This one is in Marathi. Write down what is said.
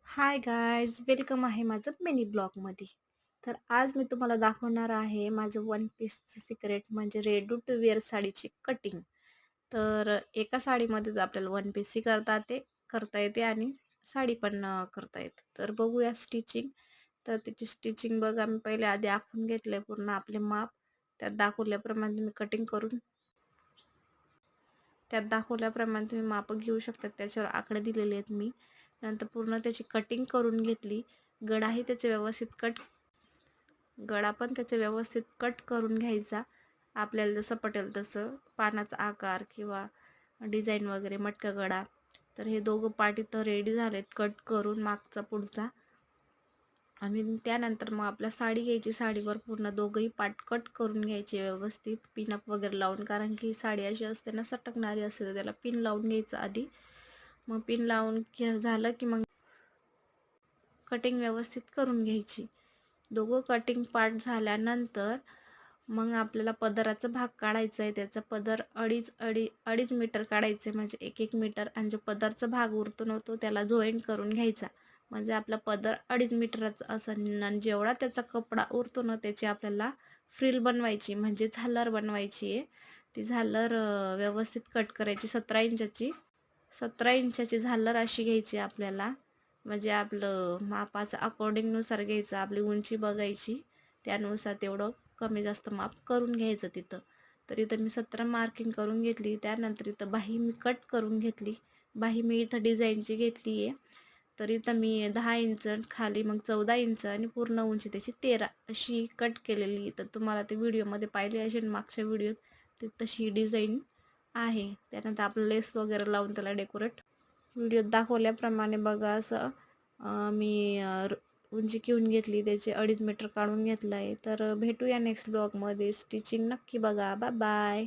हाय गाईज, वेलकम आहे माझं मिनी ब्लॉगमध्ये. तर आज मी तुम्हाला दाखवणार आहे माझं वन पीसचं सिक्रेट म्हणजे रेडी टू वेअर साडीची कटिंग. तर एका साडीमध्येच आपल्याला वन पीसही करता येते आणि साडी पण करता येते. तर बघूया स्टिचिंग. तर त्याची स्टिचिंग बघा, मी पहिले आधी आखून घेतलंय पूर्ण आपले माप. त्यात दाखवल्याप्रमाणे तुम्ही कटिंग करून त्यात दाखवल्याप्रमाणे तुम्ही मापं घेऊ शकता. त्याच्यावर आकडे दिलेले आहेत मी. नंतर पूर्ण त्याची कटिंग करून घेतली. गळाही त्याचे व्यवस्थित गळा पण त्याचे व्यवस्थित कट करून घ्यायचा. आपल्याला जसं पटेल तसं पानाचा आकार किंवा डिझाईन वगैरे मटका गळा. तर हे दोघं पार्ट इथं रेडी झालेत कट करून मागचा पुढचा. आणि त्यानंतर मग आपल्या साडी घ्यायची. साडीवर पूर्ण दोघंही पार्ट कट करून घ्यायचे व्यवस्थित पिनअप वगैरे लावून, कारण की साडी अशी असते ना सटकणारी असते, तर त्याला पिन लावून घ्यायचं आधी. मग पिन लावून झालं की मग कटिंग व्यवस्थित करून घ्यायची. दोघं कटिंग पार्ट झाल्यानंतर मग आपल्याला पदराचा भाग काढायचा आहे. त्याचा पदर अडीच मीटर काढायचे, म्हणजे 1 मीटर. आणि जो पदरचा भाग उरतो ना तो त्याला जॉईंट करून घ्यायचा, म्हणजे आपला पदर 2.5 मीटरचा असं. आणि जेवढा त्याचा कपडा उरतो ना त्याची आपल्याला फ्रिल बनवायची, म्हणजे झालर बनवायची आहे. ती झालर व्यवस्थित कट करायची. 17 इंचाची झालर अशी घ्यायची आपल्याला. म्हणजे आपलं मापाचं अकॉर्डिंगनुसार घ्यायचं, आपली उंची बघायची, त्यानुसार तेवढं कमी जास्त माप करून घ्यायचं तिथं. तर इथं मी 17 मार्किंग करून घेतली. त्यानंतर इथं बाही मी कट करून घेतली. बाही मी इथं डिझाईनची घेतली आहे. तर इथं मी 10 इंच खाली, मग 14 इंच आणि पूर्ण उंची त्याची 13 अशी कट केलेली. तर तुम्हाला ते व्हिडिओमध्ये पाहिली असेल मागच्या व्हिडिओत, ते तशी डिझाईन आहे. त्यानंतर आपलं लेस वगैरे लावून त्याला डेकोरेट व्हिडिओत दाखवल्याप्रमाणे बघा असं मी उंची घेऊन घेतली, त्याचे 2.5 मीटर काढून घेतलं आहे. तर भेटूया नेक्स्ट ब्लॉगमध्ये. स्टिचिंग नक्की बघा. Bye bye.